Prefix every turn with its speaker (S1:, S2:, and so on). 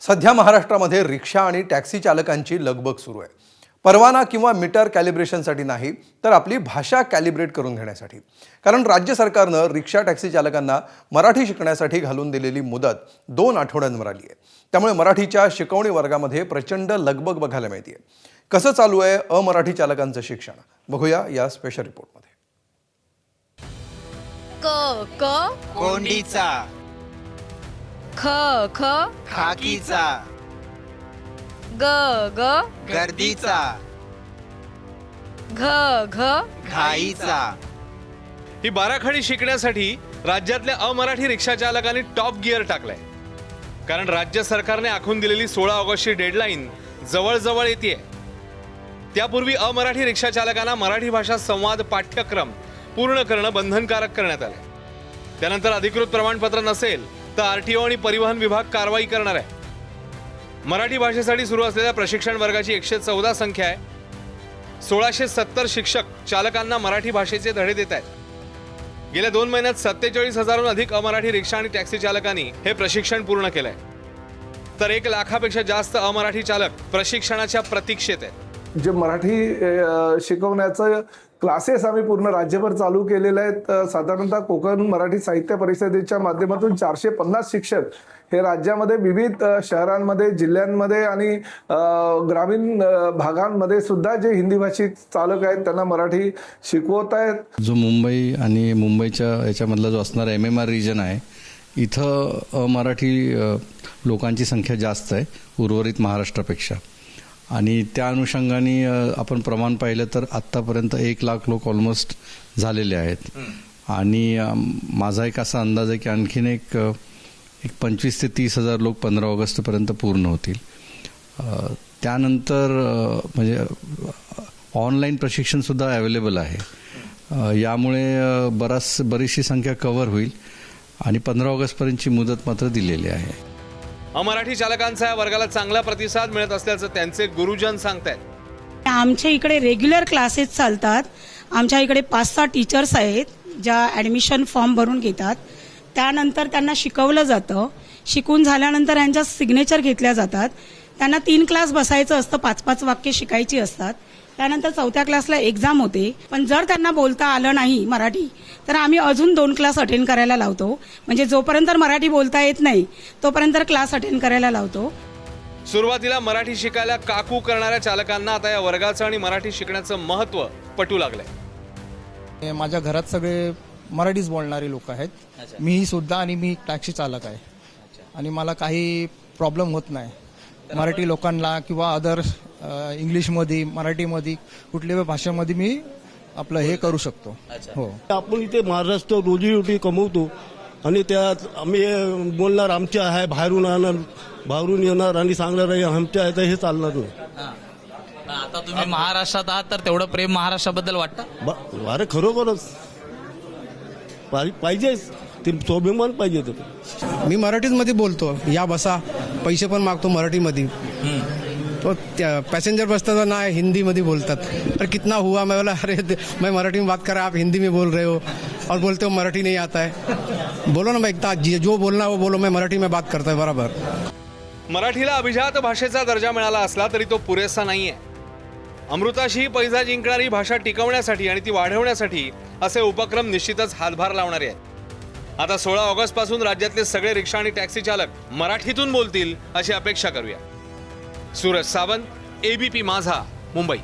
S1: सध्या महाराष्ट्रामध्ये रिक्षा आणि टॅक्सी चालकांची लगबग सुरू आहे। परवाना किंवा मीटर कॅलिब्रेशनसाठी नाही, तर आपली भाषा कॅलिब्रेट करून घेण्यासाठी। कारण राज्य सरकारनं रिक्षा टॅक्सी चालकांना मराठी शिकण्यासाठी घालून दिलेली मुदत 2 आठवड्यांवर आली आहे। त्यामुळे मराठीच्या शिकवणी वर्गामध्ये प्रचंड लगबग बघायला मिळते। कसं चालू आहे अमराठी चालकांचं शिक्षण, बघूया या स्पेशल रिपोर्टमध्ये।
S2: क क
S3: कोंडीचा,
S2: ख ख
S3: खाकीचा,
S2: ग ग
S3: गर्दीचा,
S2: घ घ
S3: घाईचा।
S4: ही बाराखडी शिकण्यासाठी राज्यातल्या अमराठी रिक्षा चालकांनी टॉप गिअर टाकलाय। कारण राज्य सरकारने आखून दिलेली 16 ऑगस्टची डेडलाईन जवळ येते। त्यापूर्वी अमराठी रिक्षा चालकांना मराठी भाषा संवाद पाठ्यक्रम पूर्ण करणं बंधनकारक करण्यात आलंय। त्यानंतर अधिकृत प्रमाणपत्र नसेल तर आरटीओ आणि परिवहन विभाग कारवाई करणार आहे। मराठी भाषेसाठी सुरू असलेल्या प्रशिक्षण वर्गाची 114 संख्या आहे। 1670 शिक्षक चालकांना मराठी भाषेचे धडे देत आहेत। गेल्या 2 महिन्यात 47,000हून अधिक अमराठी रिक्षा आणि टॅक्सी चालकांनी हे प्रशिक्षण पूर्ण केलंय। तर 1 लाखापेक्षा जास्त अमराठी चालक प्रशिक्षणाच्या प्रतीक्षेत आहेत।
S5: जे मराठी शिकवण्याचं क्लासेस आम्ही पूर्ण राज्यभर चालू केलेले आहेत। साधारणतः कोकण मराठी साहित्य परिषदेच्या माध्यमातून 450 शिक्षक हे राज्यामध्ये विविध शहरांमध्ये, जिल्ह्यांमध्ये आणि ग्रामीण भागांमध्ये सुद्धा जे हिंदी भाषिक चालक आहेत त्यांना मराठी शिकवत आहेत।
S6: जो मुंबई आणि मुंबईच्या याच्यामधला जो असणारा MMR रिजन आहे, इथं मराठी लोकांची संख्या जास्त आहे उर्वरित महाराष्ट्रापेक्षा। आणि त्या अनुषंगाने आपण प्रमाण पाहिलं तर आत्तापर्यंत 1 लाख लोक ऑलमोस्ट झालेले आहेत। आणि माझा एक असा अंदाज आहे की आणखीन एक 25,000 ते 30,000 लोक 15 ऑगस्टपर्यंत पूर्ण होतील। त्यानंतर म्हणजे ऑनलाईन प्रशिक्षणसुद्धा अवेलेबल आहे। यामुळे बरीचशी संख्या कव्हर होईल आणि 15 ऑगस्टपर्यंतची मुदत मात्र दिलेली आहे।
S4: अमराठी चालकांचा या वर्गाला चांगला प्रतिसाद मिळत असल्याचं त्यांचे गुरुजन सांगतायत।
S7: आमच्या इकडे रेग्युलर क्लासेस चालतात। आमच्या इकडे 5-6 टीचर्स आहेत ज्या ॲडमिशन फॉर्म भरून घेतात। त्यानंतर त्यांना शिकवलं जातं। शिकून झाल्यानंतर यांच्या सिग्नेचर घेतल्या जातात। त्यांना 3 क्लास बसायचं असतं, 5-5 वाक्य शिकायची असतात। त्यानंतर 4थ्या क्लासला एक्झाम होते। पण जर त्यांना बोलता आलं नाही मराठी तर आम्ही अजून 2 क्लास अटेंड करायला लावतो। म्हणजे जोपर्यंत मराठी बोलता येत नाही तोपर्यंत क्लास अटेंड करायला लावतो।
S4: सुरुवातीला मराठी शिकायला काकू करणाऱ्या चालकांना आता या वर्गाचं आणि मराठी शिकण्याचं महत्त्व पटू लागलंय।
S8: माझ्या घरात सगळे मराठीच बोलणारे लोक आहेत। मीही सुद्धा, आणि मी टॅक्सी चालक आहे। आणि मला काही प्रॉब्लेम होत नाही मराठी लोकांना किंवा अदर इंग्लिशमध्ये, मराठीमध्ये, कुठल्याही भाषेमध्ये मी आपलं हे करू शकतो। हो,
S9: आपण इथे महाराष्ट्र रोजीरोटी कमवतो आणि त्यात आम्ही बोलणार आमच्या आहे, बाहेरून येणार आणि सांगणार आहे आमच्या आहे, तर हे चालणार नाही।
S10: आता तुम्ही महाराष्ट्रात आहात तर तेवढं प्रेम महाराष्ट्राबद्दल वाटतं?
S9: अरे खरोखरच पाहिजेच, ते स्वाभिमान पाहिजे।
S11: मी मराठीमध्ये बोलतो, या बसा, पैसे पण मागतो मराठीमध्ये। तो पैसेंजर बसता ना हिंदी में बोलता, पर कितना हुआ, मैं बोला अरे मैं मराठी में बात कर रहा, आप हिंदी में बोल रहे हो और बोलते हो मराठी नहीं आता है। बोलो ना, मैं एक जो बोलना है वो बोलो, मैं मराठी में बात करता है बराबर।
S4: मराठीला अभिजात भाषेचा दर्जा मिळाला असला तरी तो पुरेसा नाहीये। अमृताशी पैजा जिंकणारी भाषा टिकवण्यासाठी आणि ती वाढवण्यासाठी असे उपक्रम निश्चितच हातभार लावणारे आहेत। आता 16 ऑगस्ट पासून राज्यातले सगळे रिक्षा आणि टॅक्सी चालक मराठीतून बोलतील अशी अपेक्षा करूया। सूरज सावंत, ABP माझा, मुंबई।